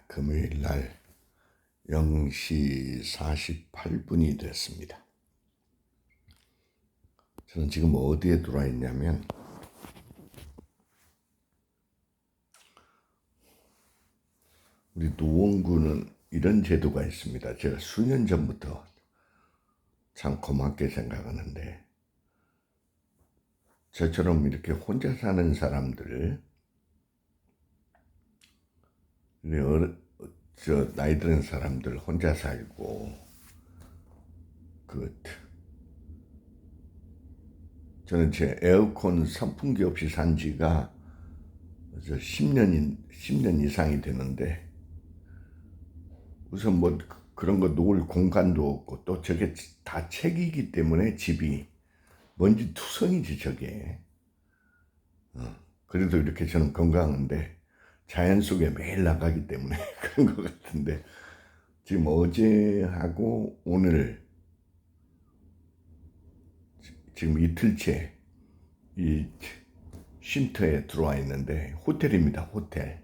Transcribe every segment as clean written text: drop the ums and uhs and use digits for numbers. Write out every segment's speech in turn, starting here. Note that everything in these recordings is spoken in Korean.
금요일 날 0시 48분이 됐습니다. 저는 지금 어디에 들어와 있냐면 우리 노원구는 이런 제도가 있습니다. 제가 수년 전부터 참 고맙게 생각하는데 저처럼 이렇게 혼자 사는 사람들 나이 드는 사람들 혼자 살고 저는 제 에어컨 선풍기 없이 산 지가 10년 이상이 되는데 우선 뭐 그런 거 놓을 공간도 없고 또 저게 다 책이기 때문에 집이 먼지 투성이지 저게. 그래도 이렇게 저는 건강한데 자연 속에 매일 나가기 때문에 그런 것 같은데 지금 어제하고 오늘 지금 이틀째 이 쉼터에 들어와 있는데 호텔입니다. 호텔.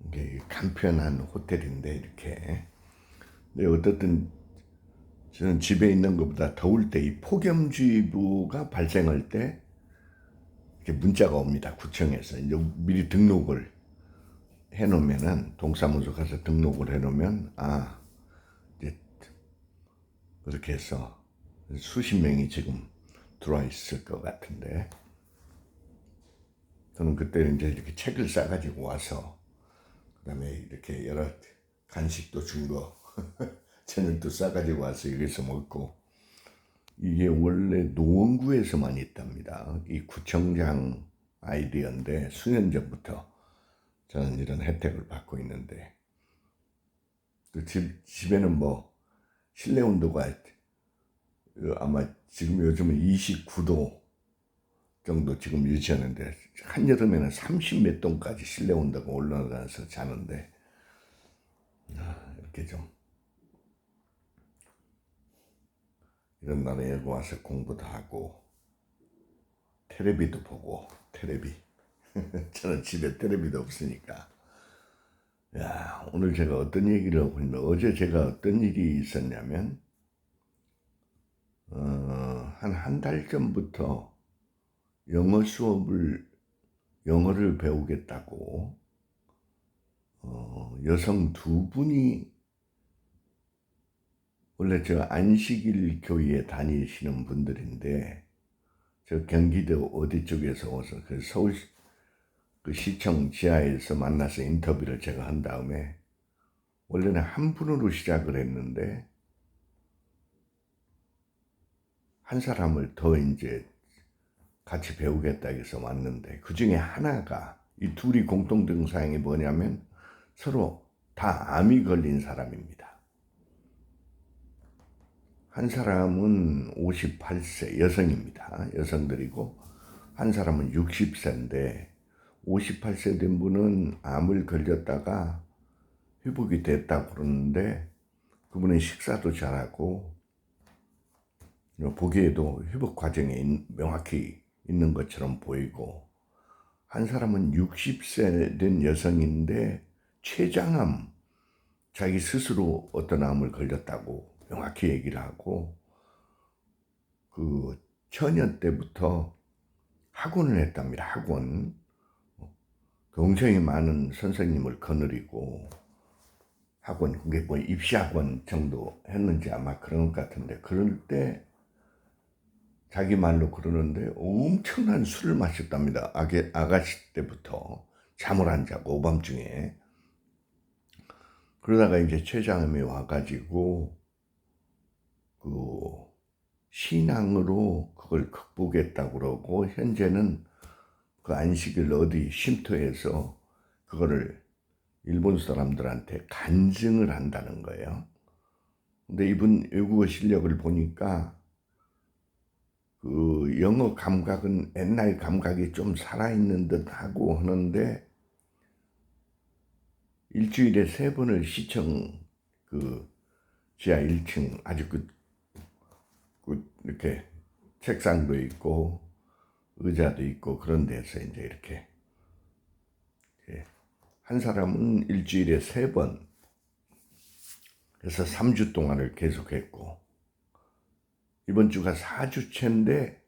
이게 간편한 호텔인데 이렇게. 근데 어떻든 저는 집에 있는 것보다 더울 때 이 폭염주의보가 발생할 때 이렇게 문자가 옵니다. 구청에서 이제 미리 등록을 해놓으면은 동사무소 가서 등록을 해놓으면 이제 그렇게 해서 수십 명이 지금 들어와 있을 것 같은데 저는 그때 이제 이렇게 책을 싸가지고 와서 그다음에 이렇게 여러 간식도 준 거 저녁도 싸가지고 와서 여기서 먹고 이게 원래 노원구에서만 있답니다. 이 구청장 아이디어인데 수년 전부터 저는 이런 혜택을 받고 있는데 그 집에는 뭐 실내 온도가 아마 지금 요즘은 29도 정도 지금 유지하는데 한여름에는 30 몇 도까지 실내 온도가 올라가서 자는데 이렇게 좀 이런 날에 여기 와서 공부도 하고 텔레비도 보고 텔레비 저는 집에 텔레비도 없으니까 오늘 제가 어떤 얘기를 하고 있는데 어제 제가 어떤 일이 있었냐면 한 달 전부터 영어를 배우겠다고 여성 두 분이 원래 저 안식일 교회에 다니시는 분들인데 저 경기도 어디 쪽에서 와서 그 서울 그 시청 지하에서 만나서 인터뷰를 제가 한 다음에 원래는 한 분으로 시작을 했는데 한 사람을 더 이제 같이 배우겠다 해서 왔는데 그 중에 하나가 이 둘이 공통 증상이 뭐냐면 서로 다 암이 걸린 사람입니다. 한 사람은 58세 여성입니다. 여성들이고 한 사람은 60세인데 58세 된 분은 암을 걸렸다가 회복이 됐다고 그러는데 그분은 식사도 잘하고 보기에도 회복 과정에 명확히 있는 것처럼 보이고 한 사람은 60세 된 여성인데 췌장암 자기 스스로 어떤 암을 걸렸다고 명확히 얘기를 하고 그 처녀 때부터 학원을 했답니다. 학원. 굉장히 많은 선생님을 거느리고 학원, 그게 뭐 입시학원 정도 했는지 아마 그런 것 같은데 그럴 때 자기 말로 그러는데 엄청난 술을 마셨답니다. 아가씨 때부터 잠을 안 자고 오밤중에 그러다가 이제 췌장암이 와가지고 그 신앙으로 그걸 극복했다고 그러고 현재는 그 안식일 어디 쉼터에서 그거를 일본 사람들한테 간증을 한다는 거예요. 근데 이분 외국어 실력을 보니까 그 영어 감각은 옛날 감각이 좀 살아있는 듯 하고 하는데 일주일에 3번을 시청 그 지하 1층 아주 이렇게 책상도 있고 의자도 있고 그런 데서 이제 이렇게 한 사람은 일주일에 3번, 그래서 3주 동안을 계속했고, 이번 주가 4주째인데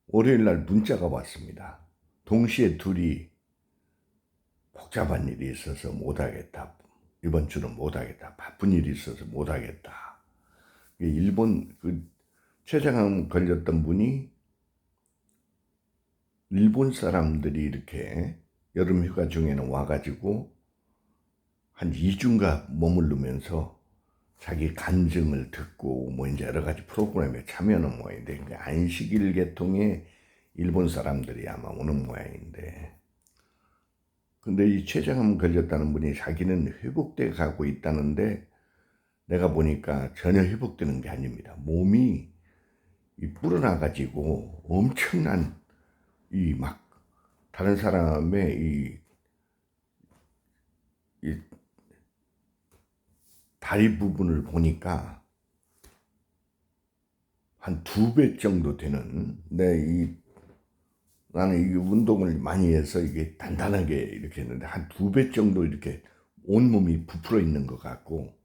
월요일 날 문자가 왔습니다. 동시에 둘이 복잡한 일이 있어서 못하겠다. 이번 주는 못하겠다. 바쁜 일이 있어서 못하겠다. 일본 췌장암 걸렸던 분이 일본 사람들이 이렇게 여름 휴가 중에는 와가지고 한 2주인가 머무르면서 자기 간증을 듣고 뭐 이제 여러 가지 프로그램에 참여하는 모양인데, 안식일 계통의 일본 사람들이 아마 오는 모양인데, 근데 이 췌장암 걸렸다는 분이 자기는 회복돼 가고 있다는데, 내가 보니까 전혀 회복되는 게 아닙니다. 몸이 불어나가지고 엄청난 막 다른 사람의 이 다리 부분을 보니까 한 2배 정도 되는, 나는 이 운동을 많이 해서 이게 단단하게 이렇게 했는데 한 2배 정도 이렇게 온몸이 부풀어 있는 것 같고,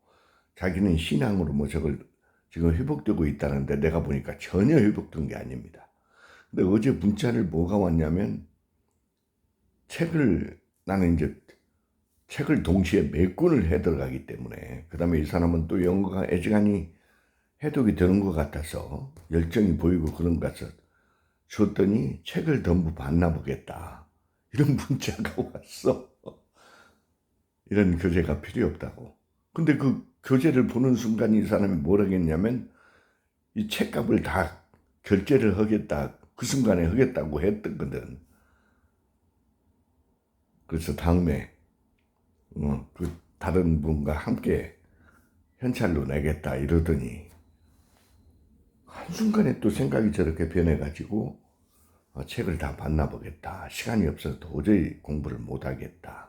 자기는 신앙으로 뭐 저걸 지금 회복되고 있다는데 내가 보니까 전혀 회복된 게 아닙니다. 근데 어제 문자를 뭐가 왔냐면, 나는 이제 책을 동시에 몇 권을 해 들어가기 때문에, 그 다음에 이 사람은 또 영어가 애지간히 해독이 되는 것 같아서 열정이 보이고 그런 것 같아서 줬더니 책을 전부 봤나 보겠다, 이런 문자가 왔어. 이런 교재가 필요 없다고. 근데 그 교재를 보는 순간 이 사람이 뭘 하겠냐면, 이 책값을 다 결제를 하겠다, 그 순간에 하겠다고 했거든. 그래서 다음에 다른 분과 함께 현찰로 내겠다 이러더니, 한순간에 또 생각이 저렇게 변해가지고 책을 다 봤나 보겠다. 시간이 없어서 도저히 공부를 못하겠다.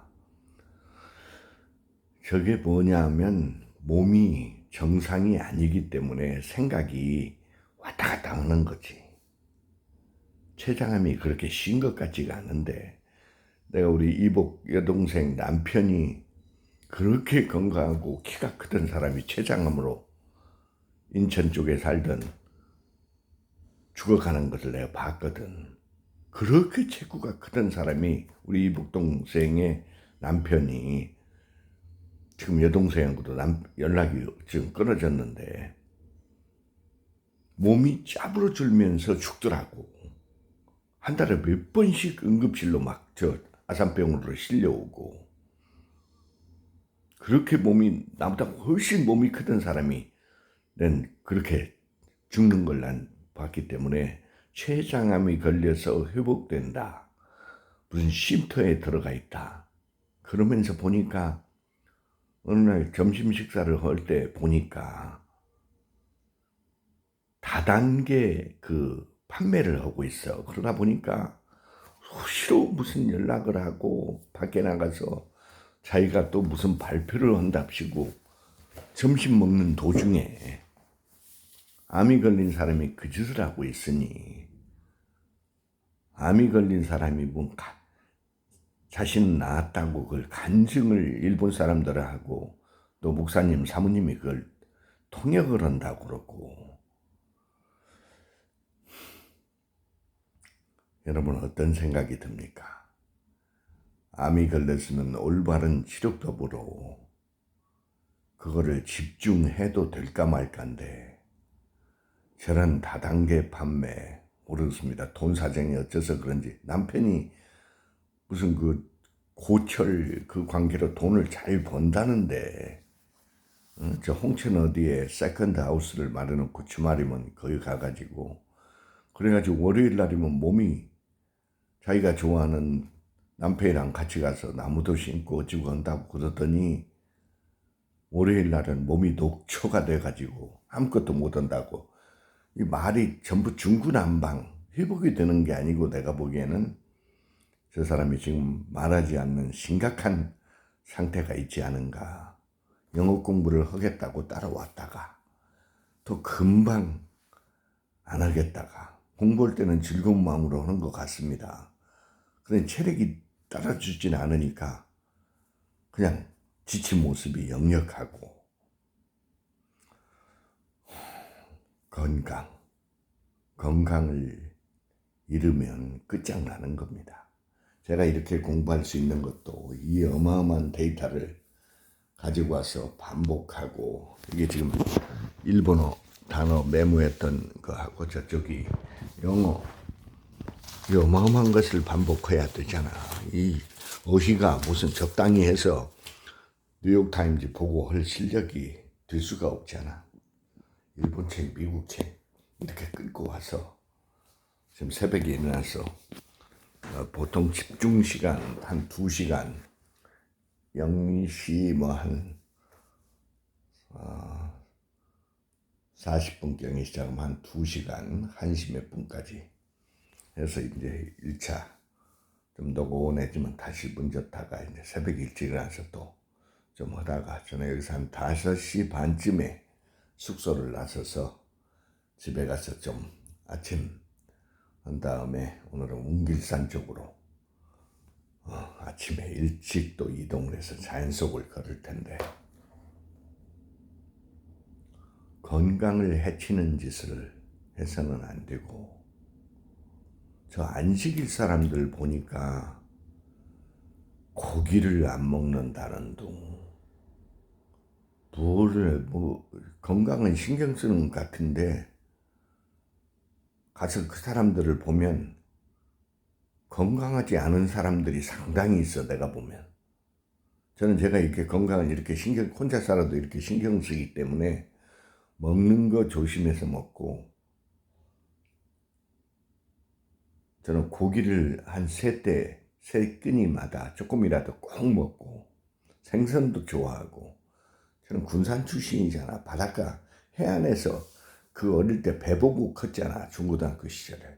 저게 뭐냐면, 몸이 정상이 아니기 때문에 생각이 왔다 갔다 하는 거지. 췌장암이 그렇게 쉬운 것 같지가 않은데, 내가 우리 이복 여동생 남편이 그렇게 건강하고 키가 크던 사람이 췌장암으로 인천 쪽에 살던 죽어가는 것을 내가 봤거든. 그렇게 체구가 크던 사람이, 우리 이복 동생의 남편이 지금 여동생하고도 연락이 지금 끊어졌는데 몸이 짜부러들면서 죽더라고. 한 달에 몇 번씩 응급실로 막 아산병원으로 실려오고, 그렇게 나보다 훨씬 몸이 크던 사람이 난 그렇게 죽는 걸 난 봤기 때문에, 췌장암이 걸려서 회복된다, 무슨 쉼터에 들어가 있다, 그러면서 보니까 어느 날 점심 식사를 할 때 보니까 다단계 판매를 하고 있어. 그러다 보니까 수시로 무슨 연락을 하고 밖에 나가서 자기가 또 무슨 발표를 한답시고, 점심 먹는 도중에 암이 걸린 사람이 그 짓을 하고 있으니, 암이 걸린 사람이 자신은 나았다고 그걸 간증을 일본 사람들하고 또 목사님, 사모님이 그걸 통역을 한다고 그러고, 여러분 어떤 생각이 듭니까? 암이 걸렸으면 올바른 치료법으로 그거를 집중해도 될까 말까인데, 저런 다단계 판매, 모르겠습니다. 돈 사정이 어째서 그런지 남편이 무슨 고철 관계로 돈을 잘 번다는데, 저 홍천 어디에 세컨드 하우스를 마련해놓고 주말이면 거기 가가지고, 그래가지고 월요일 날이면 몸이 자기가 좋아하는 남편이랑 같이 가서 나무도 심고 어찌고 한다고 그러더니, 월요일 날은 몸이 녹초가 돼가지고 아무것도 못한다고. 이 말이 전부 중구난방, 회복이 되는 게 아니고, 내가 보기에는 저 사람이 지금 말하지 않는 심각한 상태가 있지 않은가. 영어 공부를 하겠다고 따라왔다가 또 금방 안 하겠다가, 공부할 때는 즐거운 마음으로 하는 것 같습니다. 그런데 체력이 따라주지는 않으니까 그냥 지친 모습이 역력하고 건강을 잃으면 끝장나는 겁니다. 제가 이렇게 공부할 수 있는 것도 이 어마어마한 데이터를 가지고 와서 반복하고, 이게 지금 일본어 단어 메모했던 거하고 저쪽이 영어, 이 어마어마한 것을 반복해야 되잖아. 이 어휘가 무슨 적당히 해서 뉴욕타임즈 보고 할 실력이 될 수가 없잖아. 일본 책, 미국 책 이렇게 끌고 와서 지금 새벽에 일어나서 보통 집중 시간 한 2시간, 0시 한 40분경에 시작하면 한 2시간, 1시 몇 분까지 해서 이제 1차 좀 노곤해지면 다시 문 졌다가 이제 새벽 일찍 일어나서 또 좀 하다가 저는 여기서 한 5시 반쯤에 숙소를 나서서 집에 가서 좀 아침 한 다음에 오늘은 웅길산 쪽으로 아침에 일찍 또 이동을 해서 자연 속을 걸을 텐데, 건강을 해치는 짓을 해서는 안 되고, 저 안식일 사람들 보니까 고기를 안 먹는다는 둥, 건강은 신경 쓰는 것 같은데 가서 그 사람들을 보면 건강하지 않은 사람들이 상당히 있어. 내가 보면 저는 제가 이렇게 건강을 이렇게 혼자 살아도 이렇게 신경 쓰기 때문에 먹는 거 조심해서 먹고, 저는 고기를 한 세 끼니마다 조금이라도 꼭 먹고, 생선도 좋아하고, 저는 군산 출신이잖아. 바닷가 해안에서 그 어릴 때 배 보고 컸잖아. 중고등학교 시절에.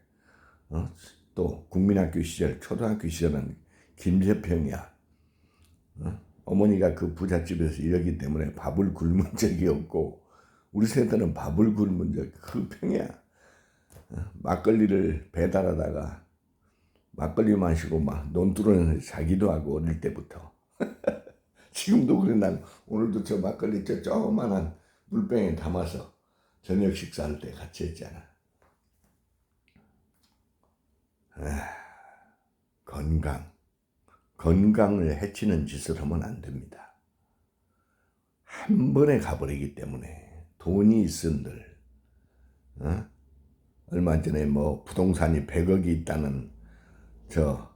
또 국민학교 시절, 초등학교 시절은 김제평이야. 어머니가 그 부잣집에서 일하기 때문에 밥을 굶은 적이 없고, 우리 세대는 밥을 굶은 적이 그 평이야. 막걸리를 배달하다가 막걸리 마시고 막 논두렁에서 자기도 하고, 어릴 때부터. 지금도 그래. 난 오늘도 저 막걸리 저 조그만한 물병에 담아서 저녁 식사할 때 같이 했잖아. 건강을 해치는 짓을 하면 안 됩니다. 한 번에 가버리기 때문에 돈이 있은들, 얼마 전에 부동산이 100억이 있다는 저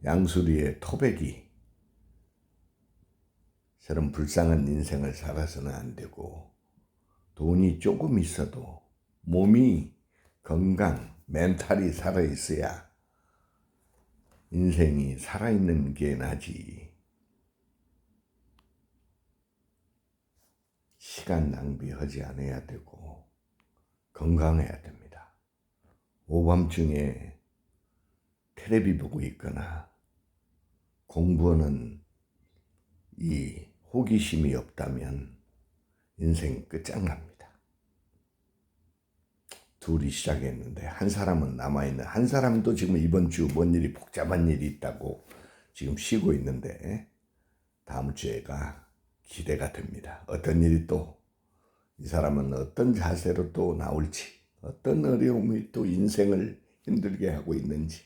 양수리의 토백이 저런 불쌍한 인생을 살아서는 안 되고, 돈이 조금 있어도 몸이 건강, 멘탈이 살아있어야 인생이 살아있는 게 나지. 시간 낭비하지 않아야 되고 건강해야 됩니다. 오밤중에 텔레비 보고 있거나 공부하는 이 호기심이 없다면 인생 끝장납니다. 둘이 시작했는데 한 사람은 남아있는, 한 사람도 지금 이번 주 뭔 일이 복잡한 일이 있다고 지금 쉬고 있는데, 다음 주에가 기대가 됩니다. 어떤 일이 또, 이 사람은 어떤 자세로 또 나올지, 어떤 어려움이 또 인생을 힘들게 하고 있는지